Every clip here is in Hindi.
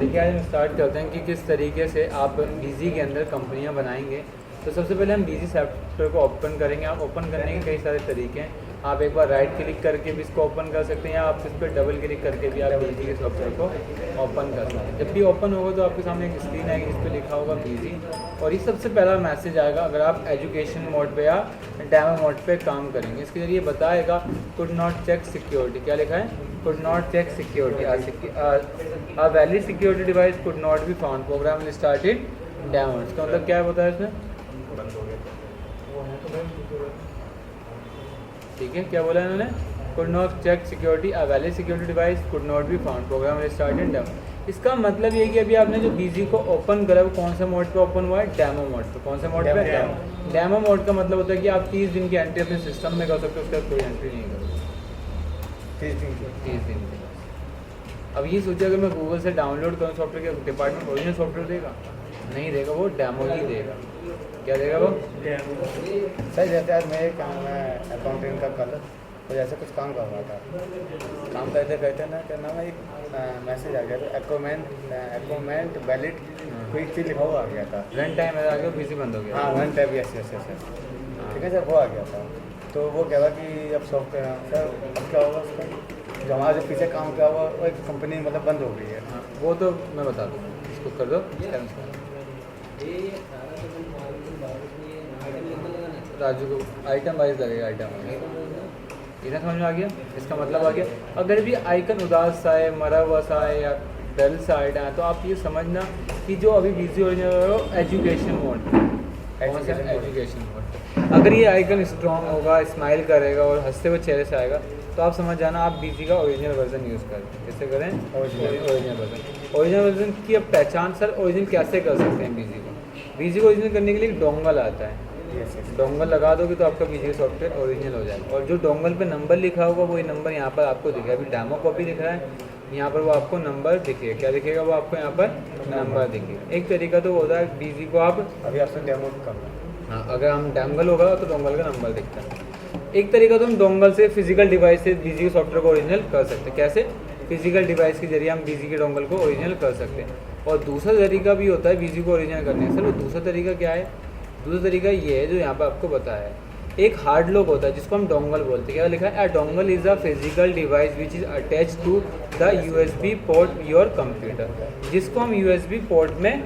देखिए आज हम स्टार्ट करते हैं कि किस तरीके से आप बीजी के अंदर कंपनियां बनाएंगे। तो सबसे पहले हम बीजी सॉफ्टवेयर को ओपन करेंगे। आप ओपन करने के कई सारे तरीके हैं। आप एक बार राइट क्लिक करके भी इसको ओपन कर सकते हैं या आप इस पर डबल क्लिक करके भी आप बीजी के सॉफ्टवेयर को ओपन कर सकते हैं। जब भी ओपन होगा तो आपके सामने एक स्क्रीन आएगी जिस पर लिखा होगा बीजी, और ये सबसे पहला मैसेज आएगा अगर आप एजुकेशन मोड पे या डेमो मोड पे काम करेंगे। इसके जरिए बताएगा कुड नॉट चेक सिक्योरिटी। क्या लिखा है? could not check security. A valid security device could not be found. Program will start in demo. इसका मतलब क्या होता है इसमें? बंद हो गया। ठीक है, क्या बोला इन्होंने? could not check security. A valid security device could not be found. Program will start in demo. इसका मतलब ये कि अभी आपने जो बीजी को ओपन करा वो कौन सा मोड पे ओपन हुआ है? डेमो मोड पे। कौन सा मोड पे? डेमो मोड का मतलब होता है कि आप 30 दिन की एंट्री अपने सिस्टम में कर सकते हो, उसके बाद कोई एंट्री नहीं करोगे 30 दिन के बाद। अब ये सोचिए अगर मैं गूगल से डाउनलोड करूँ सॉफ्टवेयर के डिपार्टमेंट ओरिजिनल सॉफ्टवेयर देगा? नहीं देगा, वो डेमो ही देगा। क्या देगा वो? सर जैसे आज मैं काम अकाउंटिंग का कल तो जैसे कुछ काम कर रहा था, काम करते करते ना क्या नाम है एक मैसेज आ गया था अकाउंट वैलिड कोई चीज़ लिखा हुआ आ गया था। रन टाइम आ गया, पीसी बंद हो गया। हाँ वन टाइप यस ठीक है सर, वो आ गया था। तो वो कह रहा कि अब सॉफ्टवेयर सर अब क्या होगा उसका, जो हमारा जो पीछे काम किया हुआ वो एक कंपनी मतलब बंद हो गई है। हाँ, वो तो मैं बता दूँ, इसको कर दो। राजू को आइटम वाइज लगेगा, आइटम वाइज। इतना समझ में आ गया? इसका मतलब आ गया अगर भी आइकन उदास सा है, मरा हुआ सा है या डल सा आइटम है तो आप ये समझना कि जो अभी busy original education mode, education mode. अगर ये आइकन स्ट्रॉन्ग होगा, स्माइल करेगा और हंसते हुए चेहरे से आएगा तो आप समझ जाना आप बीजी का ओरिजिनल वर्जन यूज़ करें। कैसे करें? Original version. ओरिजिनल वर्जन की अब पहचान सर ओरिजिनल कैसे कर सकते हैं बीजी को? बीजी को ओरिजिनल करने के लिए डोंगल आता है। डोंगल लगा दोगे तो आपका बीजी सॉफ्टवेयर ओरिजिनल हो जाएगा। और जो डोंगल पे नंबर लिखा होगा वो ये नंबर यहाँ पर आपको दिखेगा। अभी डेमो कॉपी दिख रहा है, यहाँ पर वो आपको नंबर दिखेगा। क्या दिखेगा? वो आपको यहाँ पर नंबर दिखेगा। एक तरीका तो होता है बीजी को आप अभी आपसे डेमो करना। हाँ, अगर हम डोंगल होगा तो डोंगल का नंबर दिखता है। एक तरीका तो हम डोंगल से फिजिकल डिवाइस से बीजी के सॉफ्टवेयर को ओरिजिनल कर सकते हैं। कैसे? फिजिकल डिवाइस के जरिए हम बीजी के डोंगल को ओरिजिनल कर सकते हैं। और दूसरा तरीका भी होता है बीजी को ओरिजिनल करने का। सर वो दूसरा तरीका क्या है? दूसरा तरीका ये है जो यहाँ पर आपको बताया है। एक हार्ड लॉक होता है जिसको हम डोंगल बोलते हैं। क्या लिखा है? A dongle is a physical device which is attach to the USB port your computer, जिसको हम USB पोर्ट में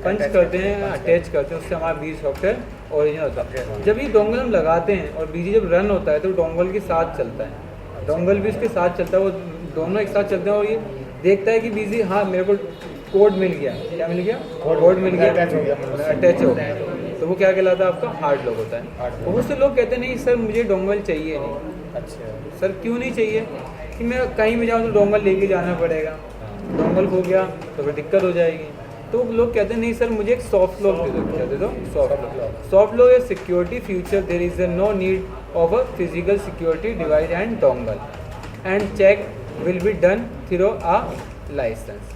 पंच करते हैं, अटैच करते हैं, उससे हमारा बीजी सॉफ्टवेयर ओरिजिनल होता है। जब ये डोंगल हम लगाते हैं और बीजी जब रन होता है तो डोंगल के साथ चलता है, डोंगल भी उसके साथ चलता है, वो दोनों एक साथ चलते हैं और ये देखता है कि बीजी हाँ मेरे को कोड मिल गया। क्या मिल गया? कोड मिल गया, अटैच हो गया। तो वो क्या कहलाता है? आपका हार्ड लॉक होता है। बहुत से लोग कहते हैं नहीं सर मुझे डोंगल चाहिए नहीं। अच्छा सर क्यों नहीं चाहिए? कि मैं कहीं भी जाऊँ तो डोंगल लेके जाना पड़ेगा, डोंगल खो गया तो फिर दिक्कत हो जाएगी। तो लोग कहते हैं नहीं सर मुझे एक सॉफ्ट लॉक दे दो। क्या दे दो? Soft lock. Soft lock is security future there is no need of a physical security device and dongle and check will be done through a license.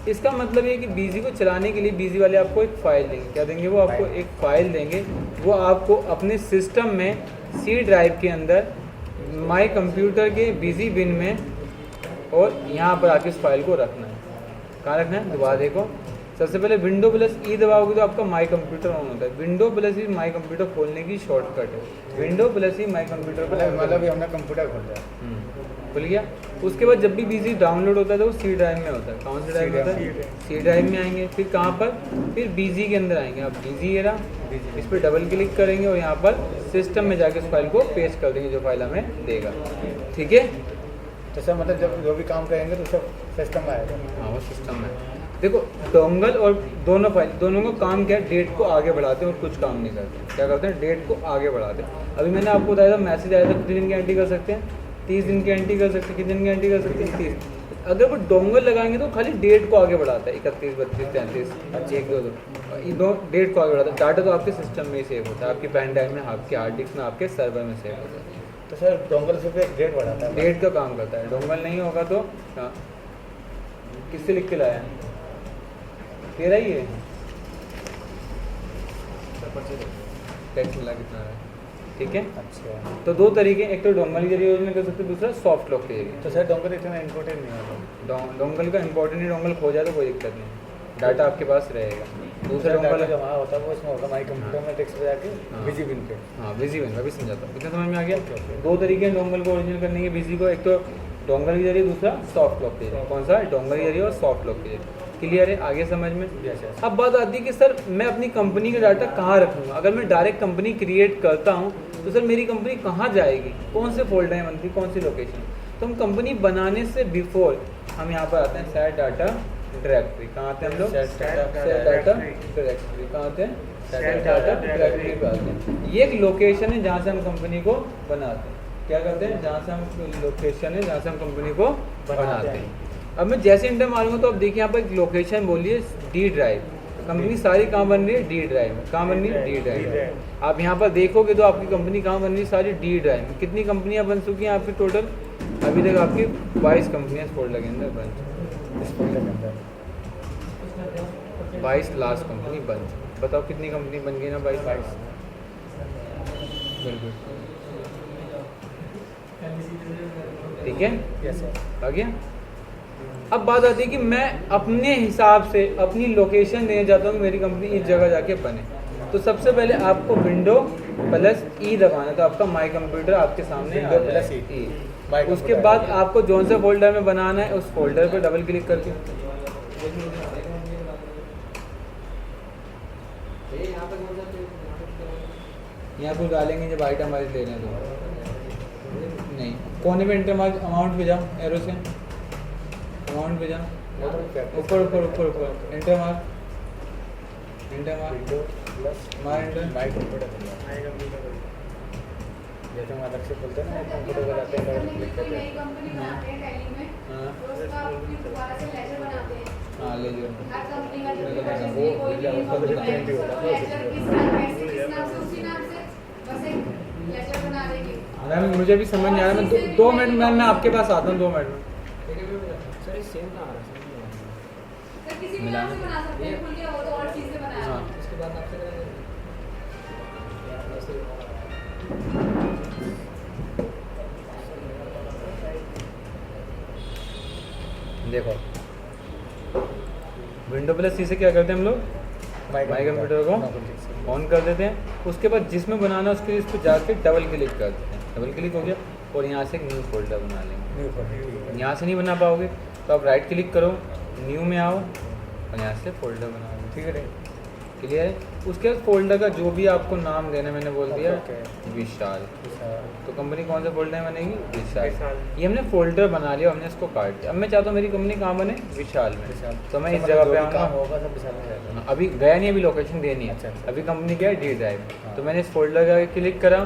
इसका मतलब ये कि बीजी को चलाने के लिए बीजी वाले आपको एक फ़ाइल देंगे। क्या देंगे? वो आपको एक फ़ाइल देंगे। वो आपको अपने सिस्टम में C ड्राइव के अंदर माई कंप्यूटर के बीजी बिन में और यहाँ पर आके इस फाइल को रखना है। कहाँ रखना है? दोबारा देखो, सबसे पहले विंडो प्लस ई दबाओगे तो आपका माई कंप्यूटर ऑन होता है। Window plus E my computer खोलने की शॉर्टकट है। Window plus E my computer पर मतलब हमने कंप्यूटर खोल लिया, खुल गया। उसके बाद जब भी बीजी डाउनलोड होता है तो वो C ड्राइव में होता है। कौन सी ड्राइव में होता है? C ड्राइव में आएंगे। फिर कहाँ पर? फिर बीजी के अंदर आएंगे। आप बीजी ये रहा, इस पर डबल क्लिक करेंगे और यहाँ पर सिस्टम में जाके उस फाइल को पेस्ट कर देंगे जो फाइल हमें देगा। ठीक है? तो सर मतलब जब जो भी काम करेंगे तो सब सिस्टम में आएगा। हाँ वो सिस्टम में। देखो डोंगल और दोनों फाइल, दोनों का काम क्या है? डेट को आगे बढ़ाते हैं और कुछ काम नहीं करते। क्या करते हैं? डेट को आगे बढ़ाते हैं। अभी मैंने आपको बताया था मैसेज आया था कितने दिन की एंट्री कर सकते हैं? 30 दिन की एंट्री कर सकते हैं। कितने दिन की एंट्री कर सकते हैं? 30। अगर वो डोंगल लगाएंगे तो खाली डेट को आगे बढ़ाता है, 31, 32, 33, 1, 2, ये दो डेट को आगे बढ़ाता है। डाटा तो आपके सिस्टम में ही सेव होता है, आपकी पेन ड्राइव में, आपके हार्ड डिस्क में, आपके सर्वर में सेव होता है। तो सर डोंगल सिर्फ एक डेट बढ़ाता है, डेट का काम करता है। डोंगल नहीं होगा तो हाँ, किससे लिख के लाया है? तेरा ही है टैक्स मिला कितना है? ठीक है। अच्छा, तो दो तरीके, एक तो डोंगल के जरिए ओरिजिनल कर सकते हैं, दूसरा सॉफ्ट लॉक के जरिए। तो सर डोंगल इतना इम्पोर्टेंट नहीं होगा। डोंगल का इंपॉर्टेंट है, डोंगल खो जाए तो कोई दिक्कत नहीं, डाटा आपके पास रहेगा। दूसरा डाटा डोंगल जो वहाँ होता है वो इसमें होगा माई कंप्यूटर में डेस्क पे जाके हाँ। बिजी बिन पे। हाँ बिजी बन अभी समझाता हूँ, कितना समझ में आ गया। Okay, okay. दो तरीके हैं डोंगल को ओरिजिनल करने के बिजी को, एक तो डोंगल के जरिए, दूसरा सॉफ्ट लॉक के जरिए। कौन सा? डोंगल के जरिए और सॉफ्ट लॉक के जरिए। क्लियर है आगे समझ में? Yes yes. अब बात आती है कि सर मैं अपनी कंपनी का डाटा कहाँ रखूँगा? अगर मैं डायरेक्ट कंपनी क्रिएट करता हूँ तो सर मेरी कंपनी कहाँ जाएगी, कौन से फोल्डर है मंथली, कौन सी लोकेशन? तो हम कंपनी बनाने से बिफोर हम यहाँ पर आते हैं सेट डाटा डायरेक्टरी। कहाँ आते हैं हम लोग? Set set data directory. कहाँ आते हैं? सेट डाटा डायरेक्टरी पे आते हैं। ये एक लोकेशन है जहाँ से हम कंपनी को बनाते हैं। क्या करते हैं? जहाँ से हम लोकेशन है जहाँ से हम कंपनी को बनाते हैं। अब मैं जैसे इंटर मारूंगा तो अब देखिए यहाँ पर एक लोकेशन बोलिए डी ड्राइव। कंपनी सारी कहाँ बन रही है? डी ड्राइव में। कहाँ बन रही है? डी ड्राइव में। आप यहाँ पर देखोगे तो आपकी कंपनी कहाँ बन रही है? सारी डी ड्राइव में। कितनी कंपनियाँ बन चुकी हैं आपकी टोटल? अभी तक आपकी 22 कंपनियाँ इस फोल्डर के अंदर बन चुकी इस फोल्डर के अंदर हैं। 22 लास्ट कंपनी बन चुकी। बताओ कितनी कंपनी बन गई ना? 22। बिल्कुल ठीक है, यस सर। आ गया। अब बात आती है कि मैं अपने हिसाब से अपनी लोकेशन देना चाहता हूँ कि मेरी कंपनी इस जगह जाके बने। तो सबसे पहले आपको विंडो प्लस ई दबाना, तो आपका माई कंप्यूटर आपके सामने आ Window जाएगा। plus E। E। My उसके computer बाद आ जाएगा। आपको जौन सा फोल्डर में बनाना है उस फोल्डर पर डबल क्लिक करके यहाँ कुछ डालेंगे जब आइटम वाइज ले रहे हैं तो नहीं, कोने पे इंटर मार्क अमाउंट पे जाओ, एरो से अमाउंट पे जाओ, ऊपर ऊपर ऊपर ऊपर इंटर मार्क विंडो प्लस मार इंटर। माई कंप्यूटर जैसे हम अलग से खोलते हैं ना कंप्यूटर को जाते हैं डबल क्लिक करते हैं। कंपनी बनाते हैं टैली में, हाँ तो उसका अपनी दोबारा से लेजर बनाते हैं। हाँ ले जाओ। हर कंपनी का जो भी वो जैसे कोई भी उसका तो different ही होता है। लेजर किस नाम से उसी नाम से बस एक लेजर बना देंगे। मैम मुझे भी समझ नहीं आ रहा, मैं 2 मिनट मैम मैं आपके पास आता हूँ 2 मिनट में। सर सेम कहाँ आ रहा है? तो किसी भी नाम से बना सकते हैं, खुल के वो तो और चीज़ से बनाया हाँ है। उसके बाद आपसे देखो विंडो प्लस सी से क्या करते हैं हम लोग? माई कंप्यूटर को ऑन कर देते हैं। उसके बाद जिसमें बनाना है उसके लिए इस पर जाके डबल क्लिक कर देते हैं। डबल क्लिक हो गया और यहाँ से न्यू फोल्डर बना लेंगे। यहाँ से नहीं बना पाओगे तो आप राइट क्लिक करो, न्यू में आओ और यहाँ से फोल्डर बना लो। ठीक है। क्लियर है? उसके बाद फोल्डर का जो भी आपको नाम देना मैंने बोल दिया ओके। विशाल। विशाल। तो कंपनी कौन सा फोल्डर बनेगी? विशाल। ये हमने फोल्डर बना लिया, हमने इसको काट दिया। अब मैं चाहता हूँ मेरी कंपनी कहाँ बने? विशाल में। विशाल। तो मैं इस मतलब जगह जो पे भी काम आऊँगा। होगा सब विशाल में जाएगा। अभी गया नहीं, अभी लोकेशन देनी है। अच्छा, अच्छा। अभी कंपनी क्या है? D drive. हाँ। तो मैंने इस फोल्डर का क्लिक करा,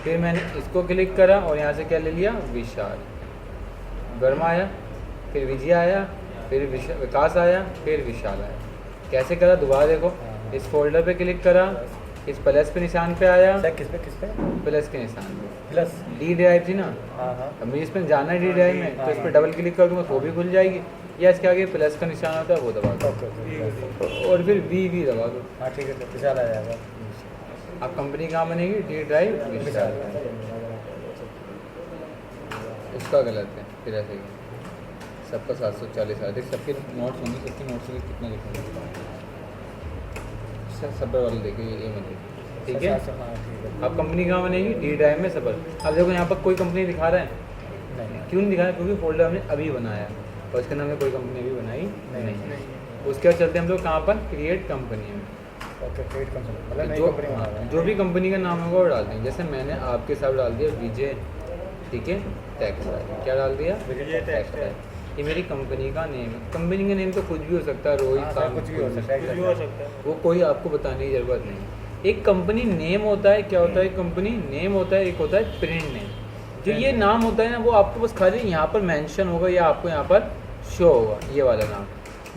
फिर मैंने इसको क्लिक करा और यहाँ से क्या ले लिया? विशाल। वर्मा आया, फिर विजय आया, फिर विकास आया, फिर विशाल आया। कैसे करा? दोबारा देखो, हाँ। इस फोल्डर पे क्लिक करा, इस प्लस पे निशान पे आया, सर किस पे प्लस के निशान पे प्लस। डी ड्राइव थी ना, हाँ हाँ। अब मुझे इसमें जाना है डी ड्राइव में, तो इस पर डबल क्लिक कर दूंगा तो वो भी खुल जाएगी, या इसके आगे प्लस का निशान होता है वो दबा दो ओके ओके। और फिर वी दबा दो। हाँ ठीक है सर, विशाल आ जाएगा। अब कंपनी कहाँ बनेगी? डी ड्राइव विशाल। उसका गलत है, फिर ऐसे ही सबका 740 है। देख सबके नोट्स होंगे, सबके नोट्स में कितना लिखेंगे? सर सबर वाले देखिए, ये मत देखिए, ठीक है? हाँ ठीक है। अब कंपनी कहाँ बनेगी? डी ड्राइव में सबर। अब देखो यहाँ पर कोई कंपनी दिखा रहा है, नहीं क्यों नहीं दिखा रहा? क्योंकि फोल्डर हमने अभी बनाया और इसके नाम में कोई कंपनी अभी बनाई नहीं। उसके बाद चलते हैं हम लोग कहाँ पर? क्रिएट कंपनी में। ओके क्रिएट कंपनी मतलब नई जो कंपनी बना रहा है। जो भी कंपनी का नाम होगा वो डाल देंगे। जैसे मैंने आपके साथ डाल दिया विजय, ठीक है, टेक्सटाइल। क्या डाल दिया? विजय टेक्सटाइल। ये मेरी कंपनी का नेम है। कंपनी का नेम तो कुछ भी हो सकता है, रोहित हाँ, काम, सर, कुछ भी हो सकता है। वो कोई आपको बताने की जरूरत नहीं। एक कंपनी नेम होता है, क्या होता है? कंपनी नेम होता है, एक होता है प्रिंट नेम। जो ये नाम होता है ना वो आपको बस खाली यहाँ पर मेंशन होगा या आपको यहाँ पर शो होगा, ये वाला नाम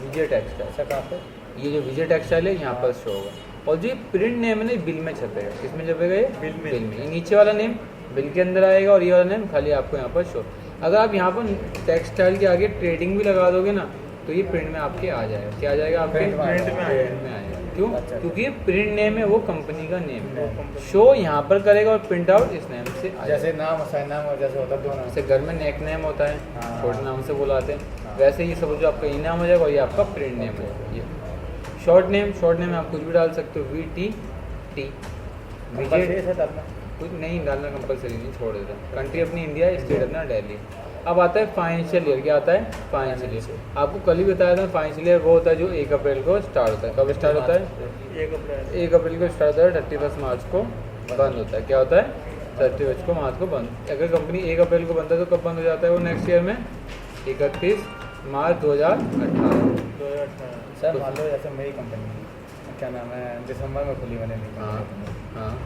विजय टेक्सटाइल। सर कहाँ पे? ये जो विजय टेक्सटाइल है यहाँ पर शो होगा। और जो ये प्रिंट नेम है ना, ये बिल में छपेगा। किसमें छपेगा? ये बिल में। ये नीचे वाला नेम बिल के अंदर आएगा और ये वाला नेम खाली आपको यहाँ पर शो। अगर आप यहाँ पर टेक्सटाइल के आगे ट्रेडिंग भी लगा दोगे ना तो ये प्रिंट में आपके आ जाएगा। क्या आ जाएगा? आपके प्रिंट में आ जाएगा। प्रिंट में आ जाएगा। क्यों? अच्छा। क्योंकि प्रिंट नेम है वो कंपनी का नेम है। नेम। शो यहाँ पर करेगा और प्रिंट आउट इस नेम से आ जैसे जाएगा। नाम साइन नाम और जैसे होता है दो नाम जैसे घर में नेक नेम होता है, हाँ। छोटे नाम से बुलाते हैं, हाँ। वैसे ये सब जो आपका ई नाम हो जाएगा और ये आपका प्रिंट नेम हो जाएगा। ये शॉर्ट नेम आप कुछ भी डाल सकते हो, VTT कंपलसरी है डालना। कुछ नहीं डालना, कंपलसरी नहीं, छोड़ देता। कंट्री अपनी इंडिया, स्टेट अपना दिल्ली। अब आता है फाइनेंशियल ईयर। क्या आता है? Financial year. आपको कल ही बताया था, फाइनेंशियल ईयर वो होता है जो 1 अप्रैल को स्टार्ट होता है। कब स्टार्ट होता है? 1 अप्रैल को स्टार्ट होता है, 31 मार्च को बंद होता है। क्या होता है? 31 को मार्च को बंद। अगर कंपनी 1 अप्रैल को बंद है तो कब बंद हो जाता है वो नेक्स्ट ईयर में? 31 मार्च 2018। सर मान लो जैसे मेरी कंपनी क्या नाम है दिसंबर में खुली मैंने नहीं हाँ हाँ,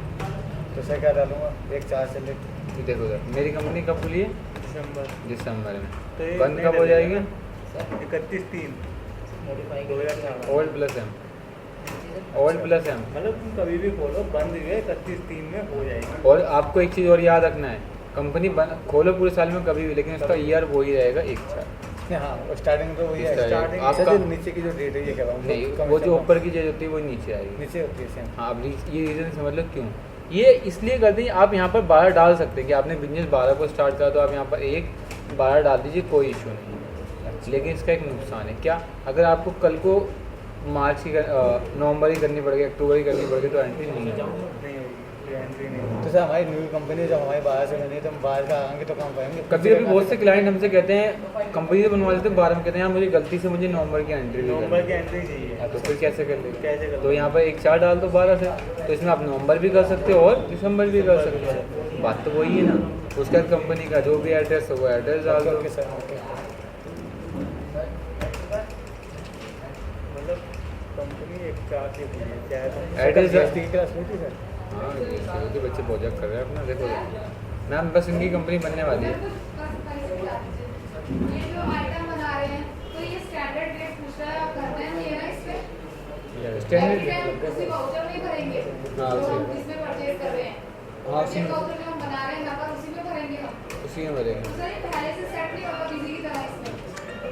तो सर क्या डालूंगा 1/4 से लेकर देखो सर, मेरी कंपनी कब खुली है? दिसंबर में। तो ये बंद नहीं कब हो डलेगा। जाएगी? 31/3 2018। Old plus M, old plus M. मतलब तुम कभी भी खोलो, बंद हुए 31/3 में हो जाएगी। और आपको एक चीज़ और याद रखना है, कंपनी खोलो पूरे साल में कभी भी, लेकिन उसका ईयर वही रहेगा 1/4। हाँ स्टार्टिंग तो वही है Starting, स्टार्टिंग आपका- आपका नीचे की जो डेट है ये क्या नहीं, वो जो ऊपर की चीज़ होती है वो नीचे आएगी। नीचे होती है सेम हाँ, अब ये रीज़न समझ लो क्यों। ये इसलिए करते हैं, आप यहाँ पर 12 डाल सकते हैं कि आपने बिजनेस 12 को स्टार्ट करा तो आप यहाँ पर 12 डाल दीजिए, कोई इशू नहीं है। लेकिन इसका एक नुकसान है। क्या? अगर आपको कल को मार्च की नवंबर ही करनी पड़ेगी, अक्टूबर ही करनी पड़ेगी तो एंट्री नहीं है। नहीं होगी, ये एंट्री नहीं होगी। तो सर हमारी न्यू कंपनी जब हमारी बाहर से बनी तो हम बाहर का आएंगे तो काम पाएंगे कभी कभी बहुत से क्लाइंट हमसे कहते हैं, कंपनी से बनवा लेते हैं 12 में, कहते हैं यार मुझे गलती से मुझे नवंबर की एंट्री नहीं नवंबर की करनी। एंट्री चाहिए। हाँ, तो फिर कैसे कर लेंगे? कैसे कर तो यहाँ पर 1/4 डाल दो 12 से, तो इसमें आप नवंबर भी कर सकते हो और दिसंबर भी कर सकते हो। बात तो वही है ना। उसके बाद कंपनी का जो भी एड्रेस हो वो एड्रेस डाल दो। ओके सर ओके मतलब कंपनी एक चार की खुली है, चाहे तुम एड्रेस GST की क्लास हुई थी सर हाँ, के बच्चे प्रोजेक्ट कर रहे हैं अपना। देखो मैम, बस इनकी कंपनी बनने वाली है। ये जो आइटम बना रहे हैं तो ये स्टैंडर्ड रेट पूछ रहा है, आप करते हैं ये ना इस पे स्टैंडर्ड उसी वाउचर में भरेंगे हाँ, जो हम उसी। इसमें परचेज कर रहे हैं। हाँ, ये उसी। वाउचर जो हम बना रहे हैं नंबर उसी में भरेंगे हम। उसी में भरेंगे, तो सर ये पहले से सेट नहीं होता बिजली की तरह, इसमें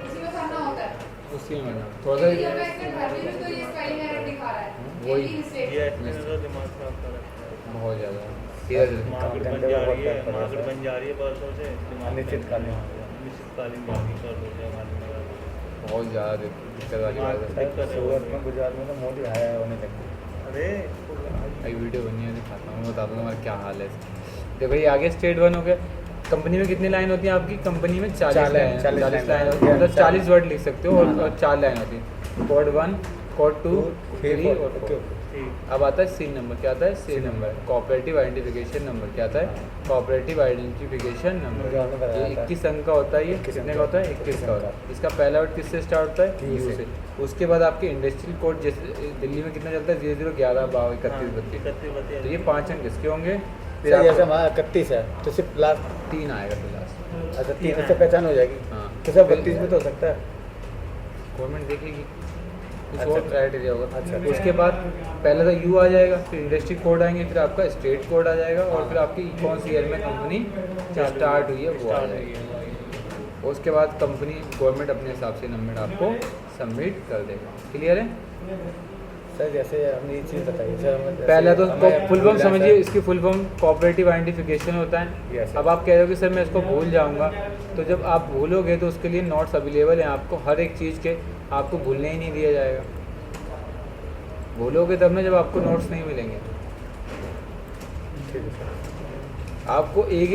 उसी में भरना होता है। उसी में भरना। थोड़ा ये सा मैं इसमें भरने में तो ये स्पेलिंग एरर दिखा रहा है। वही। ये भी mistake ये है। एस्टिमेट तो दिमाग खराब कर रहा है। बहुत ज़्यादा धीरे धीरे। मार्केट Content बन जा बहुत रही है, फर्क पड़ रहा है मार्केट सर। बन जा रही है परसों से। दिमाग अनिश्चितकालीन। अनिश्चितकालीन जानी कर दो चाहे मालूम लगा दो। बहुत ज़्यादा दिक्कत वाली बात है। दिक्कत है। सूरत में गुजरात में तो मोदी आया होने लगी अरे एक वीडियो बनी है, दिखाता हूँ, मैं बताता हूँ हमारा क्या हाल है। देखो ये आगे स्टेट 1 हो गया। कंपनी में कितनी लाइन होती है आपकी? कंपनी में 40 लाइन, 40 लाइन होती है, मतलब 40 वर्ड लिख सकते हो और 4 लाइन होती है। कोड 1, कोड 2, 3 और 4। ठीक। अब आता है सी नंबर। क्या आता है? C number. Cooperative identification number. क्या आता है? कोऑपरेटिव आइडेंटिफिकेशन मुझे आपने नंबर। बताया ये था। 21 अंक का होता है। ये 21 कितने का होता है? 21 का होता है। इसका पहला वर्ड किससे स्टार्ट होता है? यू यू से। से। उसके बाद आपके इंडस्ट्रियल कोड, जैसे दिल्ली में कितना चलता है? 0011 52 31 32। तो ये 5 अंक किसके होंगे? फिर सर जैसे आपको हमारा 31 है तो सिर्फ लास्ट 3 आएगा फिर लास्ट। अच्छा 3 से पहचान हो जाएगी हाँ। तो सर 32 में तो हो सकता है गवर्नमेंट देखेगी, कुछ अच्छा, और क्राइटेरिया होगा। अच्छा, उसके बाद पहले तो यू आ जाएगा, फिर इंडस्ट्री कोड आएंगे, फिर आपका स्टेट कोड आ जाएगा और फिर आपकी कौन सी ईयर में कंपनी स्टार्ट हुई है वो आ जाएगी। उसके बाद कंपनी गवर्नमेंट अपने हिसाब से नंबर आपको सबमिट कर देगा। क्लियर है? सर जैसे हमने ये चीज़ बताई सर पहले तो फुल फॉर्म समझिए, इसकी फुल फॉर्म कोऑपरेटिव आइडेंटिफिकेशन होता है। Yes, अब आप कह रहे हो कि सर मैं इसको भूल जाऊंगा, तो जब आप भूलोगे तो उसके लिए नोट्स अवेलेबल हैं आपको, हर एक चीज़ के आपको भूलने ही नहीं दिया जाएगा। भूलोगे तब ना जब आपको नोट्स नहीं मिलेंगे। ठीक है सर आपको एक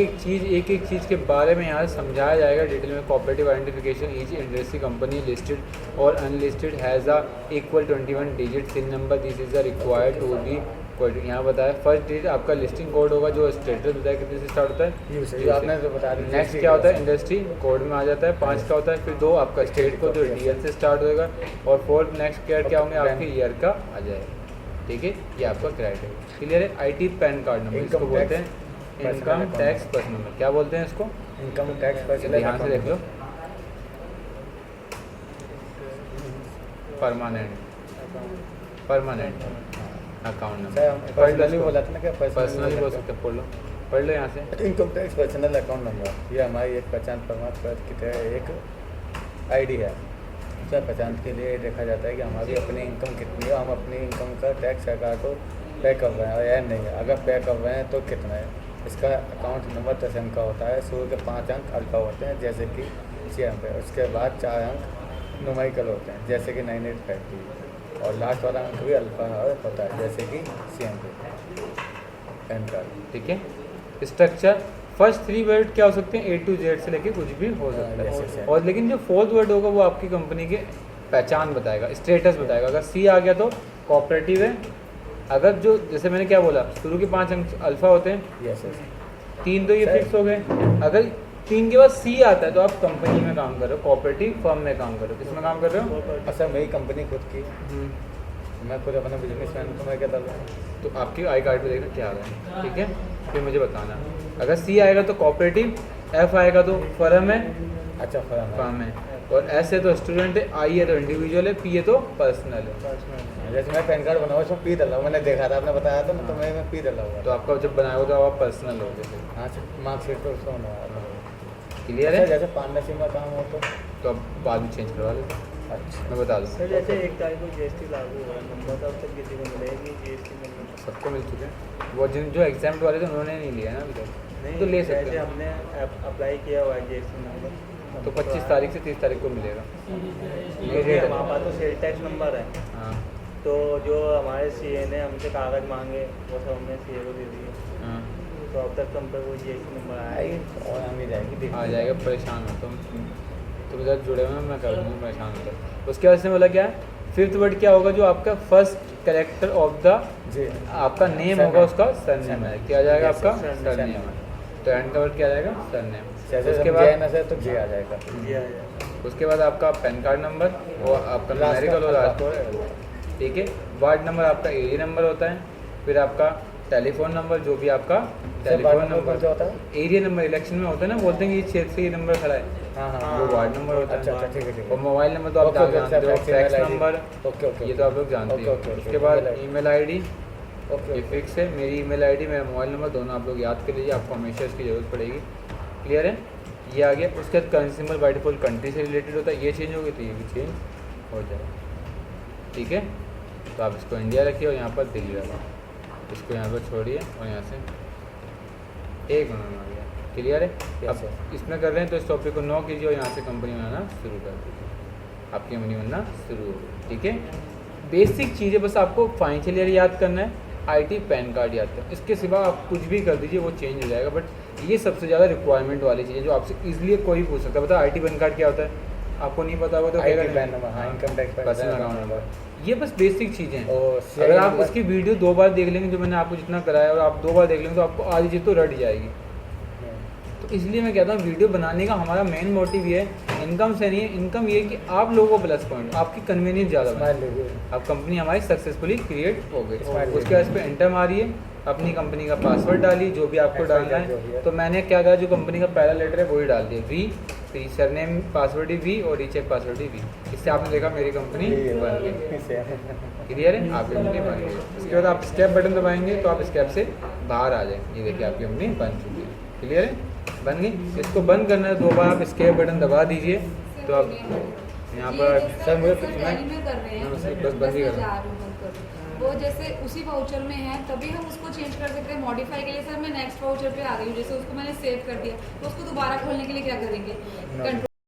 एक चीज़ के बारे में यहाँ समझाया जाएगा डिटेल में। Cooperative identification each industry company listed और unlisted has a equal 21 digit CIN number, this is the required to be. यहाँ बताया फर्स्ट डिजिट आपका लिस्टिंग कोड होगा जो स्टेटस बताया कितने से स्टार्ट होता है? यू से जो आपने तो बता दी नेक्स्ट क्या होता है? इंडस्ट्री कोड में आ जाता है। 5 का होता है, फिर 2 आपका स्टेट को जो DL से स्टार्ट होएगा, और 4 नेक्स्ट क्या होंगे आपके ईयर का आ जाएगा। ठीक है, ये आपका क्राइटेरिया क्लियर है। IT पैन कार्ड नंबर इसको बोलते हैं, इनकम टैक्स पर्सन नंबर। क्या बोलते हैं इसको? इनकम टैक्स पर ध्यान से देख लो। Permanent account number. सर हम पर्सनली बोला था ना क्या पर्सनली बोल सकते हैं, पढ़ लो यहाँ से। Income tax personal account number ये हमारी एक पहचान प्रमाण पत्र की तरह एक आईडी है ऊंचा पहचान के लिए देखा जाता है कि हमारी अपनी इनकम कितनी है, हम अपनी इनकम का टैक्स सरकार को पे कर रहे हैं और या नहीं है। अगर पे कर रहे हैं तो कितना है। इसका अकाउंट नंबर 10 अंक का होता है। शुरू के 5 अंक अल्फा होते हैं जैसे कि CM पे, उसके बाद 4 अंक न्यूमेरिकल होते हैं जैसे कि 9853 और लास्ट वाला अंक भी अल्फा होता है जैसे कि CM पे पैन कार्ड। ठीक है। स्ट्रक्चर फर्स्ट 3 वर्ड क्या हो सकते हैं, A to Z से लेके कुछ भी हो सकता Yes, है। yes, और लेकिन जो 4th वर्ड होगा वो आपकी कंपनी के पहचान बताएगा, स्टेटस बताएगा। अगर C आ गया तो कोऑपरेटिव है। अगर जो जैसे मैंने क्या बोला, शुरू के 5 अंक अल्फा होते हैं, यस यस 3 तो ये सर। फिक्स हो गए। अगर 3 के बाद C आता है तो आप कंपनी में काम कर रहे हो, कोऑपरेटिव फर्म में काम कर रहे हो। किसमें काम कर रहे हो? अच्छा मेरी कंपनी खुद की, मैं खुद अपना बिजनेसमैन तो मैं क्या डालूँ? तो आपकी आई कार्ड पे देखना क्या आ रहा है, ठीक है, फिर मुझे बताना। अगर C आएगा तो कोऑपरेटिव, F आएगा तो फर्म है, अच्छा फर्म है, और S है तो स्टूडेंट है, I है तो इंडिविजुअल है, P है तो पर्सनल है। जैसे मैं पैन कार्ड बनाऊँ उसमें P डाला हूँ, मैंने देखा था, आपने बताया था ना, तो मैं P डाला हुआ तो आपका जब बनाया हो तो आप पर्सनल हो गए। हाँ मार्कशीट पर उसको बनवाया। क्लियर अच्छा है? जैसे पार्टनरशिप में काम हो तो अब बाद में चेंज करवा लेते, अच्छा मैं बता दूँ। सर जैसे 1 तारीख को GST लागू हुआ, नंबर तब तक किसी को मिलेगी GST नंबर? सबको मिल चुके हैं। वो जो एग्जाम वाले थे उन्होंने नहीं लिया ना अभी तक, तो ले सकते जैसे हैं। हमने अप्लाई किया हुआ है GST नंबर, तो 25 तारीख से 30 तारीख को मिलेगा। ये ये रेट है। हमारे पास तो सेल टैक्स नंबर है, हाँ तो जो हमारे CA ने हमसे कागज मांगे वो सब हमने CA को दे दिए, हाँ, तो अब तक हम पे वो GST नंबर आया ही नहीं। और आगे जाएगी आ जाएगा। परेशान हो तुम इधर जुड़े हुए हैं, मैं कर दूँगा, परेशान होता। उसके बाद से बोला क्या है, 5th वर्ड क्या होगा, जो आपका फर्स्ट कैरेक्टर ऑफ द जी आपका नेम सरनेम। होगा, उसका सरनेम है। क्या आ जाएगा Yes, आपका सरनेम। सरनेम है। तो एंड का वर्ड क्या आ जाएगा, सरनेम। जैसे उसके उसके बाद से तो J आ जाएगा। जी आ जाएगा। उसके बाद आपका पैन कार्ड नंबर, वो आपका Last न्यूमेरिकल और का लास्ट का, ठीक है। वार्ड नंबर आपका एरिया नंबर होता है। फिर आपका टेलीफोन नंबर, जो भी आपका टेलीफोन कौन सा नंबर, होता है? एरिया नंबर इलेक्शन में होता है ना, बोलते हैं कि ये क्षेत्र से ये नंबर खड़ा है, हाँ हाँ वो वार्ड नंबर होता अच्छा है। अच्छा ठीक है ठीक और है। मोबाइल नंबर तो आप ओके, ओके, जानते हो, अच्छा, fax email ID number, okay okay ये तो आप लोग जानते ओके, हो। ओके, ओके, उसके बाद email ID email ID, okay ये ओके फिक्स है। मेरी ईमेल आईडी, मेरा मोबाइल नंबर, दोनों आप लोग याद कर लीजिए, आपको हमेशा इसकी ज़रूरत पड़ेगी। क्लियर है? ये आ गया। उसके बाद currency symbol by default country से रिलेटेड होता है, ये चेंज हो गई तो ये भी चेंज हो जाएगा, ठीक है। तो आप इसको इंडिया रखिए और यहाँ पर दिल्ली रखो, इसको यहाँ पर छोड़िए और यहाँ से एक मिनट में आ गया। क्लियर है? Yes, अब इसमें कर रहे हैं तो इस टॉपिक को नो कीजिए और यहाँ से कंपनी बनाना शुरू कर दीजिए, आपकी कंपनी बनना शुरू होगी, ठीक है। बेसिक चीज़ें बस आपको फाइनेंशियल ईयर याद करना है, IT पैन कार्ड याद करना है। इसके सिवा आप कुछ भी कर दीजिए वो चेंज हो जाएगा। बट ये सबसे ज़्यादा रिक्वायरमेंट वाली चीज़ है जो आपसे इजीली कोई पूछ सकता है। पता है IT पैन कार्ड क्या होता है? आपको नहीं पता होगा तो IT पैन नंबर, हाँ, income tax pan personal number. Account number, ये बस बेसिक चीज़ें हैं। और अगर आप नंबर- उसकी वीडियो 2 बार देख लेंगे, जो मैंने आपको जितना कराया, और आप 2 बार देख लेंगे तो आपको आधी चीज़ तो रट जाएगी। तो इसलिए मैं कहता हूँ वीडियो बनाने का हमारा मेन मोटिव ये है, इनकम से नहीं है। इनकम ये है कि आप लोगों को प्लस पॉइंट, आपकी कन्वीनियंस ज़्यादा बने। स्माइल लीजिए। अब कंपनी हमारी सक्सेसफुली क्रिएट हो गई। Smart उसके बाद इस पर एंटर मारिए, अपनी कंपनी का पासवर्ड डालिए, जो भी आपको Expiry डालना जो भी है। है। तो मैंने क्या कहा, जो कंपनी का पहला लेटर है वही डाल दिया, V, फिर सरनेम पासवर्ड ही V और रीचेक पासवर्ड ही V। इससे आपने देखा मेरी कंपनी बन गई। क्लियर है? आपकी कंपनी बन गई। उसके बाद आप स्केप बटन दबाएंगे तो आप स्केप से बाहर आ जाएंगे। ये देखिए आपकी कंपनी बन चुकी है। क्लियर है? बन गई। इसको बंद करना है 2 बार आप स्केप बटन दबा दीजिए तो आप यहाँ पर सर, मुझे कुछ मैं- में कर रहे हैं, बस बंद ही करना। जा रही हूँ, बंद कर रही हूँ। वो जैसे उसी वाउचर में है तभी हम उसको चेंज कर सकते हैं। मॉडिफाई के लिए सर मैं नेक्स्ट वाउचर पे आ गई हूँ, जैसे उसको मैंने सेव कर दिया तो उसको दोबारा खोलने के लिए क्या करेंगे? कंट्रोल